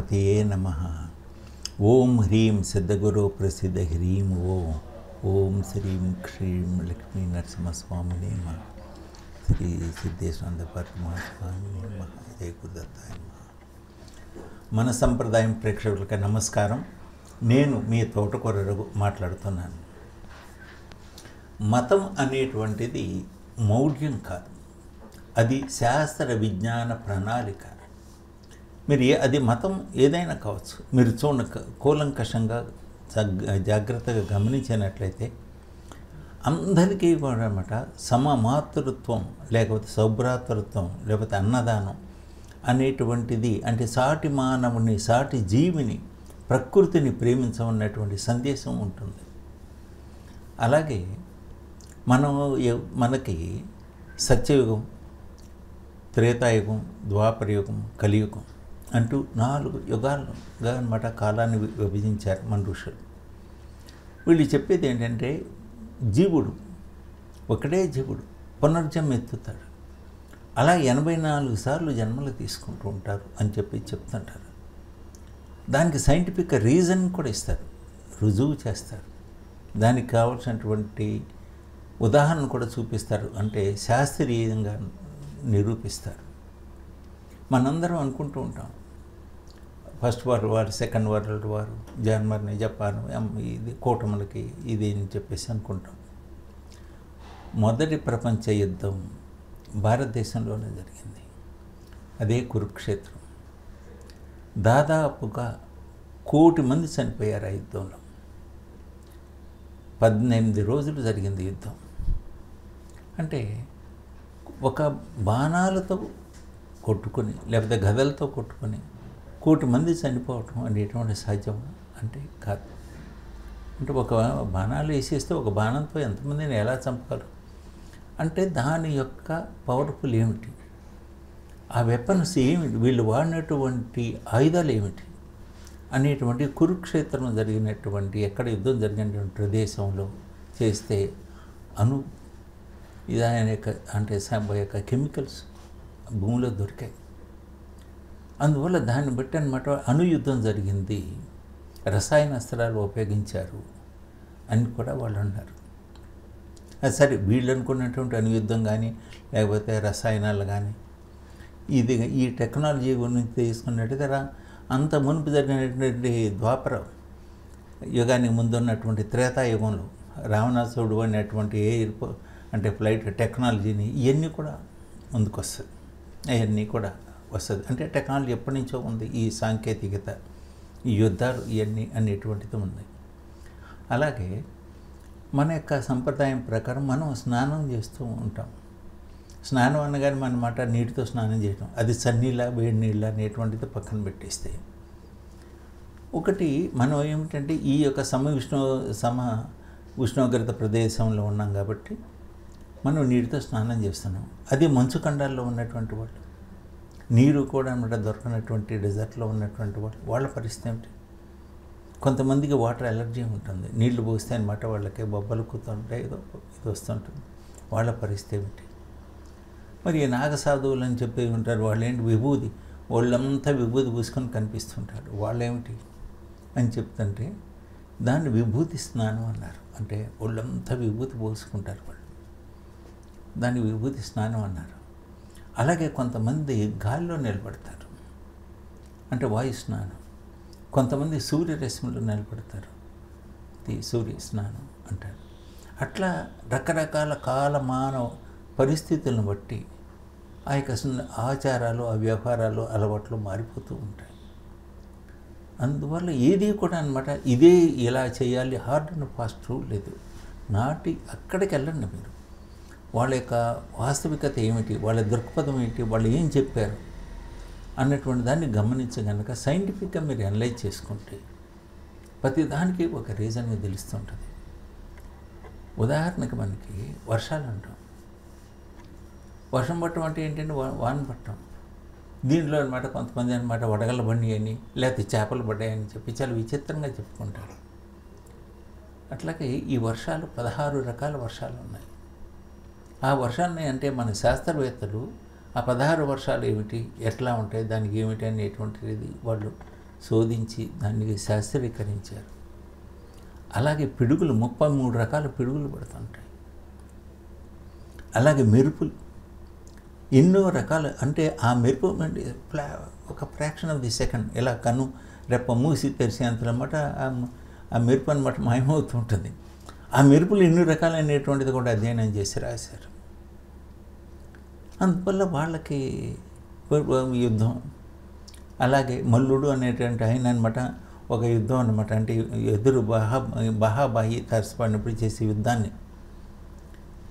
గణపతియే నమః. ఓం హ్రీం సిద్ధగురు ప్రసిద్ధ హ్రీం ఓం శ్రీం క్షీం లక్ష్మీ నరసింహస్వామిని నమః. శ్రీ సిద్ధేశ్వర పరమాత్మాని నమః. జయ గురుదత్తాయ నమః. మన సంప్రదాయం ప్రేక్షకులకి నమస్కారం. నేను మీ తోటకూర రఘు మాట్లాడుతున్నాను. మతం అనేటువంటిది మౌఢ్యం కాదు, అది శాస్త్ర విజ్ఞాన ప్రణాళిక. మీరు అది మతం ఏదైనా కావచ్చు. మీరు కూలంకషంగా జాగ్రత్తగా గమనించినట్లయితే అందరికీ కూడా అన్నమాట సమమాతృత్వం, లేకపోతే సౌభ్రాతృత్వం, లేకపోతే అన్నదానం అనేటువంటిది, అంటే సాటి మానవుని, సాటి జీవిని, ప్రకృతిని ప్రేమించమన్నటువంటి సందేశం ఉంటుంది. అలాగే మనకి సత్యయుగం, త్రేతాయుగం, ద్వాపరయుగం, కలియుగం అంటూ 4 యుగాలుగా అన్నమాట కాలాన్ని విభజించారు మన ఋషులు. వీళ్ళు చెప్పేది ఏంటంటే జీవుడు ఒకటే జీవుడు పునర్జన్మ ఎత్తుతాడు, అలా 84 సార్లు జన్మలు తీసుకుంటూ ఉంటారు అని చెప్తుంటారు. దానికి సైంటిఫిక్ రీజన్ కూడా ఇస్తారు, రుజువు చేస్తారు, దానికి కావాల్సినటువంటి ఉదాహరణ కూడా చూపిస్తారు, అంటే శాస్త్రీయంగా నిరూపిస్తారు. మనందరం అనుకుంటూ ఉంటాం first world war, second world war, Germany, Japan, ఇది కూటములకి ఇది అని చెప్పేసి అనుకుంటాం. మొదటి ప్రపంచ యుద్ధం భారతదేశంలోనే జరిగింది, అదే కురుక్షేత్రం. దాదాపుగా 1 కోటి మంది చనిపోయారు ఆ యుద్ధంలో. 18 రోజులు జరిగింది యుద్ధం. అంటే ఒక బాణాలతో కొట్టుకొని, లేకపోతే గదలతో కొట్టుకొని 1 కోటి మంది చనిపోవటం అనేటువంటి సాధ్యం అంటే కాదు. అంటే ఒక బాణాలు వేసేస్తే ఒక బాణంతో ఎంతమందిని ఎలా చంపగలరు అంటే దాని యొక్క పవర్ఫుల్ ఏమిటి, ఆ వెపన్స్ ఏమిటి, వీళ్ళు వాడినటువంటి ఆయుధాలు ఏమిటి అనేటువంటి కురుక్షేత్రం జరిగినటువంటి, ఎక్కడ యుద్ధం జరిగినటువంటి ప్రదేశంలో చేస్తే ఇది అంటే యొక్క కెమికల్స్ భూమిలో దొరికాయి. అందువల్ల దాన్ని బట్టి అన్నమాట అణుయుద్ధం జరిగింది, రసాయన అస్త్రాలు ఉపయోగించారు అని కూడా వాళ్ళు అన్నారు. అది సరే, వీళ్ళు అనుకున్నటువంటి అణుయుద్ధం కానీ లేకపోతే రసాయనాలు కానీ ఈ టెక్నాలజీ గురించి తీసుకున్నట్టుగా అంత మునుపు జరిగినటువంటి ద్వాపర యుగానికి ముందున్నటువంటి త్రేతాయుగంలో రావణాసురుడు అనేటువంటి అంటే ఫ్లైట్ టెక్నాలజీని ఇవన్నీ కూడా ముందుకు వస్తుంది, అవన్నీ కూడా వస్తుంది. అంటే టెక్నాలజీ ఎప్పటి నుంచో ఉంది, ఈ సాంకేతికత, ఈ యుద్ధాలు ఇవన్నీ అనేటువంటిది ఉంది. అలాగే మన యొక్క సంప్రదాయం ప్రకారం మనం స్నానం చేస్తూ ఉంటాం. స్నానం అనగానే మన మాట నీటితో స్నానం చేయడం, అది చన్నీళ్ళ వేడి నీళ్ళ అనేటువంటిది పక్కన పెట్టేస్తే, ఒకటి మనం ఏమిటంటే ఈ యొక్క ఉష్ణోగ్రత ప్రదేశంలో ఉన్నాం కాబట్టి మనం నీటితో స్నానం చేస్తున్నాం. అది మంచు ఖండాల్లో ఉన్నటువంటి వాళ్ళు, నీరు కూడా అన్నమాట దొరకనటువంటి డెజర్ట్లో ఉన్నటువంటి వాళ్ళ పరిస్థితి ఏమిటి? కొంతమందికి వాటర్ ఎలర్జీ ఉంటుంది, నీళ్లు పోస్తే అనమాట వాళ్ళకి బొబ్బలు కూతుంటాయి, ఇది వస్తుంటుంది, వాళ్ళ పరిస్థితి ఏమిటి? మరి నాగసాధువులు అని చెప్పి ఉంటారు, వాళ్ళు ఏంటి విభూది, వాళ్ళంతా విభూది పూసుకొని కనిపిస్తుంటారు, వాళ్ళేమిటి అని చెప్తుంటే దాన్ని విభూతి స్నానం అన్నారు. అంటే వాళ్ళంతా విభూతి పోసుకుంటారు వాళ్ళు, దాన్ని విభూతి స్నానం అన్నారు. అలాగే కొంతమంది గాలిలో నిలబడతారు, అంటే వాయు స్నానం. కొంతమంది సూర్యరశ్మిలో నిలబడతారు, ఇది సూర్య స్నానం అంటారు. అట్లా రకరకాల కాలమానవ పరిస్థితులను బట్టి ఆ యొక్క ఆచారాలు, ఆ వ్యవహారాలు, అలవాట్లు మారిపోతూ ఉంటాయి. అందువల్ల ఏది కూడా అన్నమాట ఇదే ఇలా చేయాలి, హార్డ్ అండ్ ఫాస్ట్ రూల్ లేదు. అక్కడికి వెళ్ళండి మీరు, వాళ్ళ యొక్క వాస్తవికత ఏమిటి, వాళ్ళ దృక్పథం ఏంటి, వాళ్ళు ఏం చెప్పారు అన్నటువంటి దాన్ని గమనించగనక సైంటిఫిక్గా మీరు అనలైజ్ చేసుకుంటే ప్రతి దానికి ఒక రీజన్ తెలుస్తుంటుంది. ఉదాహరణకి మనకి వర్షాలు అంటాం, వర్షం పట్టడం అంటే ఏంటంటే వాన పట్టడం. దీంట్లో అనమాట కొంతమంది అనమాట వడగళ్ళ బండి అని, లేకపోతే చేపలు పడ్డాయని చెప్పి చాలా విచిత్రంగా చెప్పుకుంటారు. అట్లాగే ఈ వర్షాలు 16 రకాల వర్షాలు ఉన్నాయి. ఆ వర్షాన్ని అంటే మన శాస్త్రవేత్తలు ఆ 16 వర్షాలు ఏమిటి, ఎట్లా ఉంటాయి, దానికి ఏమిటి అనేటువంటిది వాళ్ళు శోధించి దాన్ని శాస్త్రీకరించారు. అలాగే పిడుగులు 33 రకాల పిడుగులు పడుతుంటాయి. అలాగే మెరుపులు ఎన్నో రకాల, అంటే ఆ మెరుపు ఒక ఫ్రాక్షన్ ఆఫ్ ది సెకండ్ ఇలా కన్ను రెప్ప మూసి తెరిచేంతనమాట ఆ మెరుపు అనమాట మాయమవుతూ ఉంటుంది. ఆ మెరుపులు ఎన్ని రకాలైనటువంటిది కూడా అధ్యయనం చేసి రాశారు. అందువల్ల వాళ్ళకి యుద్ధం, అలాగే మల్లుడు అనేటువంటి ఆయన అనమాట ఒక యుద్ధం అనమాట, అంటే ఎదురు బహాబాహి తరసపడినప్పుడు చేసే యుద్ధాన్ని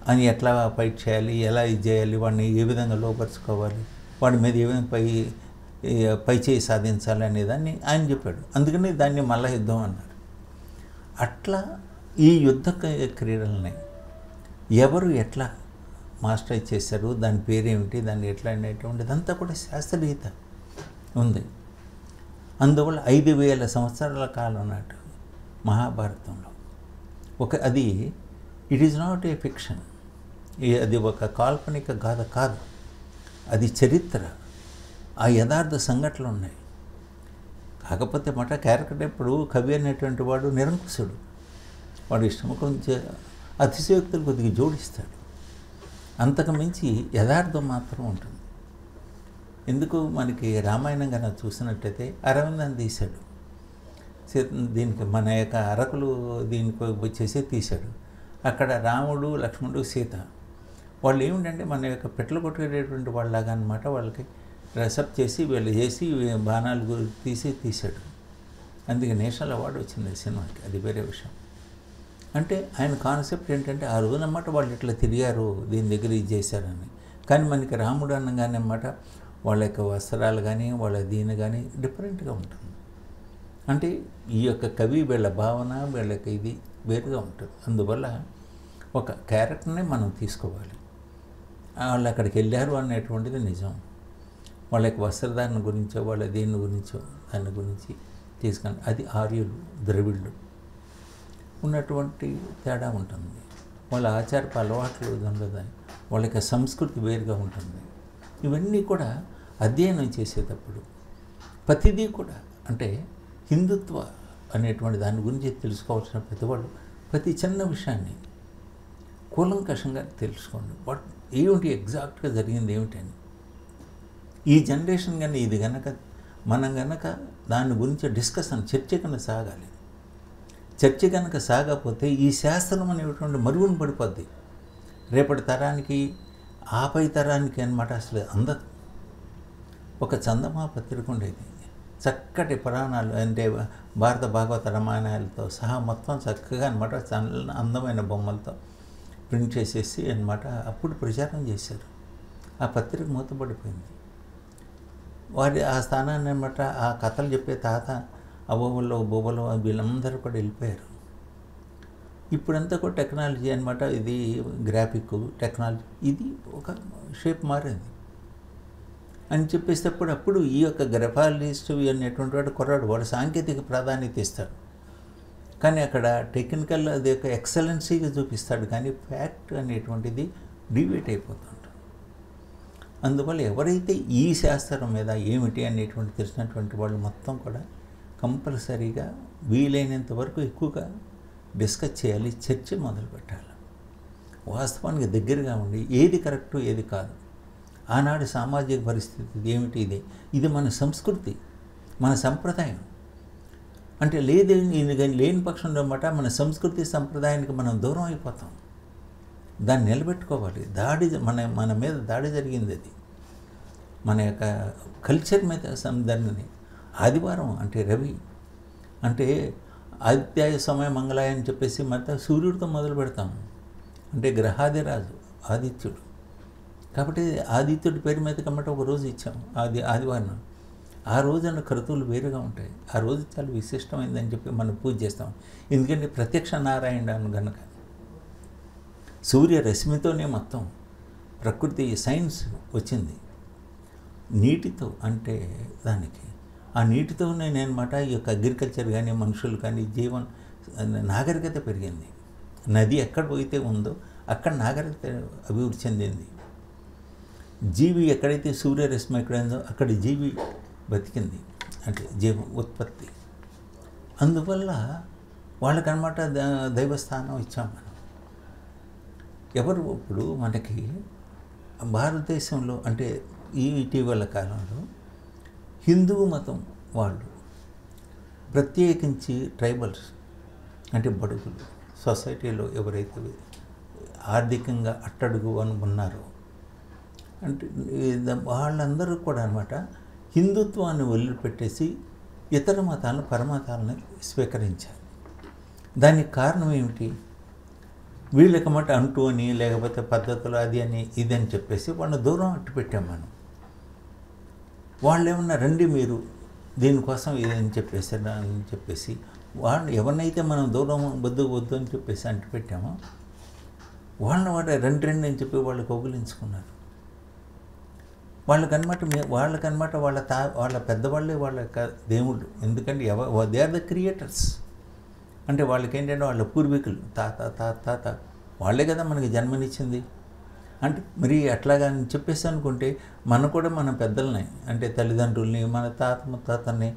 అని ఎట్లా ఫైట్ చేయాలి, ఎలా ఇది చేయాలి, వాడిని ఏ విధంగా లోపరుచుకోవాలి, వాడి మీద ఏ విధంగా పై చేయి సాధించాలి అనేదాన్ని ఆయన చెప్పాడు. అందుకని దాన్ని మల్ల యుద్ధం అన్నారు. అట్లా ఈ యుద్ధ క్రీడలని ఎవరు ఎట్లా మాస్టరైజ్ చేశారు, దాని పేరేమిటి, దాన్ని ఎట్లా అనేటువంటిది అంతా కూడా శాస్త్రీయత ఉంది. అందువల్ల 5000 సంవత్సరాల కాలం నాటు మహాభారతంలో అది it is not a fiction, అది ఒక కాల్పనిక గాథ కాదు, అది చరిత్ర, ఆ యథార్థ సంఘటనలు ఉన్నాయి. కాకపోతే క్యారెక్టర్ ఎప్పుడు కవి అనేటువంటి వాడు నిరంకుశుడు, వాడు ఇష్టం కొంచెం అతిశయోక్తులు కొద్దిగా జోడిస్తాడు, అంతకు మించి యథార్థం మాత్రం ఉంటుంది. ఎందుకు మనకి రామాయణం కన్నా చూసినట్టయితే అరవిందాన్ని తీశాడు, దీనికి మన యొక్క అరకులు దీనికి వచ్చేసి తీశాడు. అక్కడ రాముడు లక్ష్మణుడు సీత వాళ్ళు ఏమిటంటే మన యొక్క పెట్టలు కొట్టుకునేటువంటి వాళ్ళలాగా అనమాట, వాళ్ళకి డ్రెస్అప్ చేసి వీళ్ళు చేసి బాణాలు తీశాడు. అందుకే నేషనల్ అవార్డు వచ్చింది సినిమాకి, అది వేరే విషయం. అంటే ఆయన కాన్సెప్ట్ ఏంటంటే ఆ రోజునమాట వాళ్ళు ఇట్లా తిరిగారు, దీని దగ్గర ఇది చేశారని. కానీ మనకి రాముడు అనగానే అన్నమాట వాళ్ళ యొక్క వస్త్రాలు కానీ వాళ్ళ దీని కానీ డిఫరెంట్గా ఉంటుంది. అంటే ఈ యొక్క కవి వీళ్ళ భావన వీళ్ళ యొక్క ఇది వేరుగా ఉంటుంది. అందువల్ల ఒక క్యారెక్టర్ని మనం తీసుకోవాలి. వాళ్ళు అక్కడికి వెళ్ళారు అనేటువంటిది నిజం. వాళ్ళ యొక్క వస్త్రధారణ గురించో వాళ్ళ దీని గురించో దాని గురించి తీసుకొని అది ఆర్యులు ద్రవిడులు ఉన్నటువంటి తేడా ఉంటుంది. వాళ్ళ ఆచారపు అలవాట్లు ఉండదు, వాళ్ళ యొక్క సంస్కృతి వేరుగా ఉంటుంది. ఇవన్నీ కూడా అధ్యయనం చేసేటప్పుడు ప్రతిదీ కూడా అంటే హిందుత్వ అనేటువంటి దాని గురించి తెలుసుకోవాల్సిన పెద్దవాళ్ళు ప్రతి చిన్న విషయాన్ని కూలంకషంగా తెలుసుకోండి. వాట్ ఏమిటి ఎగ్జాక్ట్గా జరిగింది ఏమిటని. ఈ జనరేషన్ కానీ ఇది కనుక మనం కనుక దాని గురించి డిస్కషన్ చర్చ కనుక సాగాలి. చర్చ కనుక సాగకపోతే ఈ శాస్త్రం అనేటువంటి మరుగున పడిపోద్ది. రేపటి తరానికి ఆపై తరానికి అనమాట అసలు అందదు. ఒక చందమా పత్రిక ఉండేది, చక్కటి పురాణాలు అంటే భారత భాగవత రామాయణాలతో సహా మొత్తం చక్కగా అనమాట అందమైన బొమ్మలతో ప్రింట్ చేసేసి అనమాట అప్పుడు ప్రచారం చేశారు. ఆ పత్రిక మూతపడిపోయింది. వారి ఆ స్థానాన్ని అనమాట ఆ కథలు చెప్పే తాత అవ్వలో బొబ్బలో వీళ్ళందరూ కూడా వెళ్ళిపోయారు. ఇప్పుడంతా కూడా టెక్నాలజీ అనమాట, ఇది గ్రాఫిక్ టెక్నాలజీ, ఇది ఒక షేప్ మారింది అని చెప్పేటప్పుడు అప్పుడు ఈ యొక్క గ్రాఫాలజిస్ట్ అనేటువంటి వాడు కుర్రాడు, వాడు సాంకేతిక ప్రాధాన్యత ఇస్తాడు, కానీ అక్కడ టెక్నికల్ అది యొక్క ఎక్సలెన్సీగా చూపిస్తాడు, కానీ ఫ్యాక్ట్ అనేటువంటిది డివేట్ అయిపోతుంటాడు. అందువల్ల ఎవరైతే ఈ శాస్త్రం మీద ఏమిటి అనేటువంటి తెలిసినటువంటి వాళ్ళు మొత్తం కూడా కంపల్సరీగా వీలైనంత వరకు ఎక్కువగా డిస్కస్ చేయాలి, చర్చ మొదలు పెట్టాలి. వాస్తవానికి దగ్గరగా ఉండి ఏది కరెక్టు ఏది కాదు, ఆనాడు సామాజిక పరిస్థితి ఏమిటి, ఇది మన సంస్కృతి మన సంప్రదాయం. అంటే లేని పక్షంలో అన్నమాట మన సంస్కృతి సంప్రదాయానికి మనం దూరం అయిపోతాం. దాన్ని నిలబెట్టుకోవాలి. మన మీద దాడి జరిగింది, అది మన యొక్క కల్చర్ మీద దానిని. ఆదివారం అంటే రవి అంటే ఆదిత్యాయ సమయ మంగళాయ అని చెప్పేసి మొత్తం సూర్యుడితో మొదలు పెడతాం. అంటే గ్రహాదిరాజు ఆదిత్యుడు, కాబట్టి ఆదిత్యుడి పేరు మీద కమ్మట ఒక రోజు ఇచ్చాం, ఆదివారం. ఆ రోజున క్రతువులు వేరుగా ఉంటాయి. ఆ రోజు చాలా విశిష్టమైందని చెప్పి మనం పూజ చేస్తాం. ఎందుకంటే ప్రత్యక్ష నారాయణ కనుక సూర్యరశ్మితోనే మొత్తం ప్రకృతి సైన్స్ వచ్చింది. నీటితో అంటే దానికి ఆ నీటితోనే నేనమాట ఈ యొక్క అగ్రికల్చర్ కానీ మనుషులు కానీ నాగరికత పెరిగింది. నది ఎక్కడ పోయితే ఉందో అక్కడ నాగరికత అభివృద్ధి చెందింది. జీవి ఎక్కడైతే సూర్యరశ్మి ఎక్కడైందో అక్కడ జీవి బతికింది. అంటే జీవం ఉత్పత్తి. అందువల్ల వాళ్ళకనమాట దైవస్థానం ఇచ్చాం మనం. ఎవరు ఇప్పుడు మనకి భారతదేశంలో అంటే ఈ ఇటీవల కాలంలో హిందూ మతం వాళ్ళు ప్రత్యేకించి ట్రైబల్స్ అంటే బడుగులు సొసైటీలో ఎవరైతే ఆర్థికంగా అట్టడుగు అని ఉన్నారో అంటే వాళ్ళందరూ కూడా అనమాట హిందుత్వాన్ని వదిలిపెట్టేసి ఇతర మతాలను పరమతాలను స్వీకరించారు. దానికి కారణం ఏమిటి? వీళ్ళకమాట అంటూ అని లేకపోతే పద్ధతులు అది అని ఇది అని చెప్పేసి వాళ్ళని దూరం అట్టు పెట్టాం మనం. వాళ్ళు ఏమన్నా రండి మీరు దీనికోసం ఇదని చెప్పేసి వాళ్ళు ఎవరినైతే మనం దూరం వద్దు అని చెప్పేసి అంటు పెట్టామో వాళ్ళని రండి అని చెప్పి వాళ్ళు కౌగిలించుకున్నారు. వాళ్ళకనమాట వాళ్ళ పెద్దవాళ్ళే వాళ్ళ యొక్క దేవుళ్ళు. ఎందుకంటే దే ఆర్ ద క్రియేటర్స్. అంటే వాళ్ళకి ఏంటంటే వాళ్ళ పూర్వీకులు తాత వాళ్ళే కదా మనకి జన్మనిచ్చింది. అంటే మరి అట్లాగా అని చెప్పేసి అనుకుంటే మనం కూడా మన పెద్దల్ని అంటే తల్లిదండ్రుల్ని మన తాతని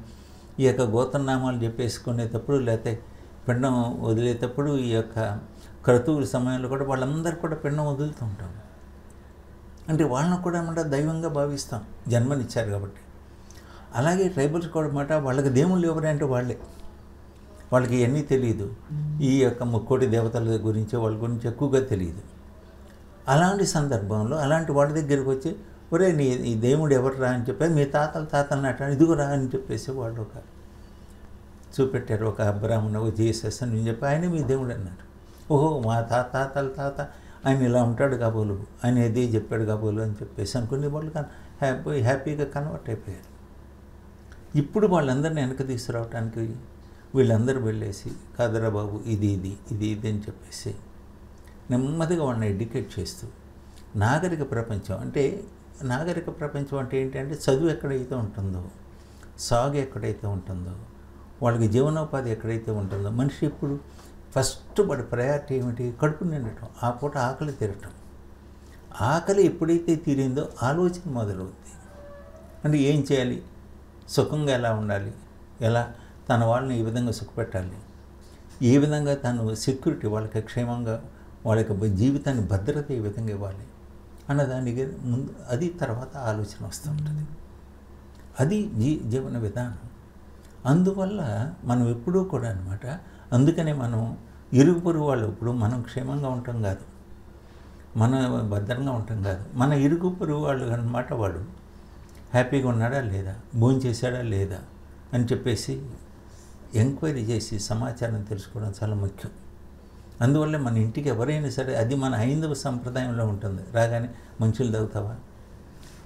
ఈ యొక్క గోత్రనామాలు చెప్పేసుకునేటప్పుడు లేకపోతే పిండం వదిలేటప్పుడు ఈ యొక్క క్రతువుల సమయంలో కూడా వాళ్ళందరూ కూడా పిండం వదులుతూ ఉంటాం. అంటే వాళ్ళని కూడా అన్నమాట దైవంగా భావిస్తాం, జన్మనిచ్చారు కాబట్టి. అలాగే ట్రైబల్స్ కూడా అన్నమాట వాళ్ళకి దేవుళ్ళు ఎవరంటే వాళ్ళే. వాళ్ళకి ఇవన్నీ తెలియదు, ఈ యొక్క ముక్కోటి దేవతల గురించి వాళ్ళ గురించి ఎక్కువగా తెలియదు. అలాంటి సందర్భంలో అలాంటి వాళ్ళ దగ్గరికి వచ్చి ఒరే ఈ దేవుడు ఎవరు రా అని చెప్పి మీ తాతలు అట్లా ఇదిగో రా అని చెప్పేసి వాళ్ళు ఒక చూపెట్టారు. ఒక అబ్రాహ్మణ ఒక జీసస్ అని చెప్పి ఆయన మీ దేవుడు అన్నారు. ఓహో మా తాత ఆయన ఇలా ఉంటాడు కాబోలు, ఆయన ఏది చెప్పాడు కాబోలు అని చెప్పేసి అనుకుని వాళ్ళు హ్యాపీగా కన్వర్ట్ అయిపోయారు. ఇప్పుడు వాళ్ళందరినీ వెనక తీసుకురావడానికి వీళ్ళందరూ వెళ్ళేసి కాదరా బాబు ఇది అని చెప్పేసి నెమ్మదిగా వాళ్ళని ఎడ్యుకేట్ చేస్తూ నాగరిక ప్రపంచం అంటే ఏంటంటే చదువు ఎక్కడైతే ఉంటుందో, సాగు ఎక్కడైతే ఉంటుందో, వాళ్ళకి జీవనోపాధి ఎక్కడైతే ఉంటుందో, మనిషి ఇప్పుడు ఫస్ట్ వాడి ప్రయారిటీ ఏమిటి? కడుపు నిండటం, ఆ పూట ఆకలి తీరటం. ఆకలి ఎప్పుడైతే తీరిందో ఆలోచన మొదలవుద్ది. అంటే ఏం చేయాలి, సుఖంగా ఎలా ఉండాలి, ఎలా తన వాళ్ళని ఈ విధంగా సుఖపెట్టాలి, ఏ విధంగా తను సెక్యూరిటీ వాళ్ళకి క్షేమంగా వాళ్ళ యొక్క జీవితాన్ని భద్రత ఏ విధంగా ఇవ్వాలి అన్నదానికి ముందు అది తర్వాత ఆలోచన వస్తూ ఉంటుంది. అది జీవన విధానం. అందువల్ల మనం ఎప్పుడూ కూడా అనమాట అందుకనే మనం ఇరుగు పొరుగు వాళ్ళు ఇప్పుడు మనం క్షేమంగా ఉంటాం కాదు, మనం భద్రంగా ఉంటాం కాదు, మన ఇరుగు పొరుగు వాళ్ళు అనమాట వాడు హ్యాపీగా ఉన్నాడా లేదా, భోంచేశాడా లేదా అని చెప్పేసి ఎంక్వైరీ చేసి సమాచారం తెలుసుకోవడం చాలా ముఖ్యం. అందువల్ల మన ఇంటికి ఎవరైనా సరే అది మన హైందవ సంప్రదాయంలో ఉంటుంది. రాగానే మంచులు తాగుతావా,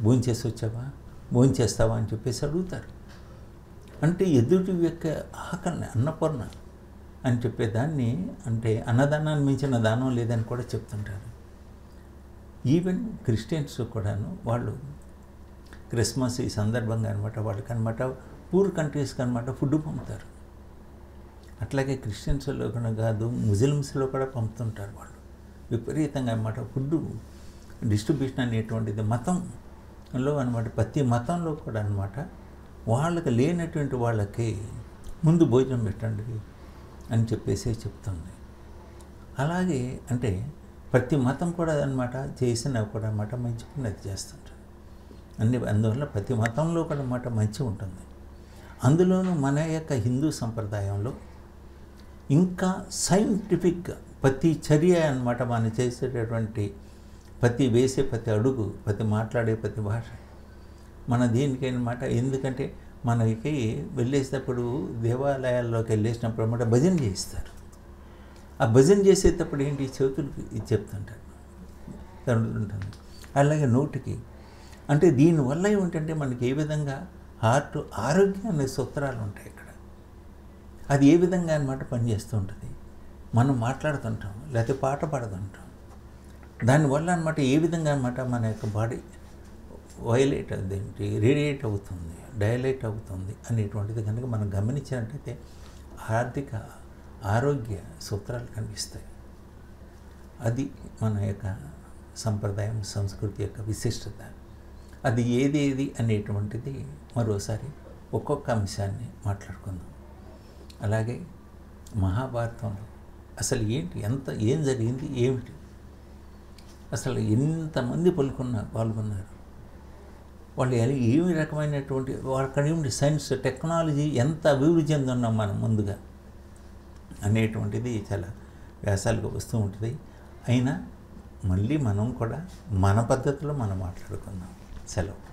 భోంచేసి వచ్చావా, భోంచేస్తావా అని చెప్పేసి అడుగుతారు. అంటే ఎదుటి యొక్క ఆకలిని అన్నపూర్ణ అని చెప్పేదాన్ని అంటే అన్నదానాన్ని మించిన దానం లేదని కూడా చెప్తుంటారు. ఈవెన్ క్రిస్టియన్స్ కూడాను వాళ్ళు క్రిస్మస్ ఈ సందర్భంగా అనమాట వాళ్ళకనమాట పూర్ కంట్రీస్కి అనమాట ఫుడ్ పంపుతారు. అట్లాగే క్రిస్టియన్స్లో కూడా కాదు ముస్లిమ్స్లో కూడా పంపుతుంటారు. వాళ్ళు విపరీతంగా అనమాట ఫుడ్ డిస్ట్రిబ్యూషన్ అనేటువంటిది మతంలో అనమాట ప్రతి మతంలో కూడా అనమాట వాళ్ళకి లేనటువంటి వాళ్ళకి ముందు భోజనం పెట్టండి అని చెప్పేసి చెప్తుంది. అలాగే అంటే ప్రతి మతం కూడా అనమాట చేసినా కూడా అనమాట మంచి పని చేస్తుంటారు. అందువల్ల ప్రతి మతంలో కూడా అనమాట మంచి ఉంటుంది. అందులోనూ మన యొక్క హిందూ సంప్రదాయంలో ఇంకా సైంటిఫిక్గా ప్రతి చర్య అనమాట మనం చేసేటటువంటి ప్రతి వేసే ప్రతి అడుగు, ప్రతి మాట్లాడే ప్రతి భాష మన దీనికి అనమాట. ఎందుకంటే మనకి వెళ్ళేటప్పుడు దేవాలయాల్లోకి వెళ్ళేసినప్పుడు అనమాట భజన చేయిస్తారు. ఆ భజన చేసేటప్పుడు ఏంటి చేతులకి ఇది చెప్తుంటారు ఉంటుంది. అలాగే నోటికి అంటే దీనివల్ల ఏమిటంటే మనకి ఏ విధంగా హార్ట్ ఆరోగ్యం అనే సూత్రాలు ఉంటాయి ఇక్కడ. అది ఏ విధంగా అనమాట పనిచేస్తూ ఉంటుంది. మనం మాట్లాడుతుంటాం లేకపోతే పాట పాడుతుంటాం. దానివల్ల అనమాట ఏ విధంగా అనమాట మన యొక్క బాడీ వైలేట్ అదేంటి రేడియేట్ అవుతుంది, డైలేట్ అవుతుంది అనేటువంటిది కనుక మనం గమనించినట్టయితే ఆరోగ్య సూత్రాలు కనిపిస్తాయి. అది మన యొక్క సంప్రదాయం సంస్కృతి యొక్క విశిష్టత. అది ఏది అనేటువంటిది మరోసారి ఒక్కొక్క అంశాన్ని మాట్లాడుకుందాం. అలాగే మహాభారతంలో అసలు ఏంటి, ఏం జరిగింది, ఏమిటి, అసలు ఎంతమంది పాల్గొన్నారు, వాళ్ళు ఏమి రకమైనటువంటి అక్కడ ఏమిటి సైన్స్ టెక్నాలజీ ఎంత అభివృద్ధి చెందున్నాం మనం ముందుగా అనేటువంటిది చాలా వ్యాసాలుగా వస్తూ ఉంటుంది. అయినా మళ్ళీ మనం కూడా మన పద్ధతిలో మనం మాట్లాడుకుందాం. సెలవు.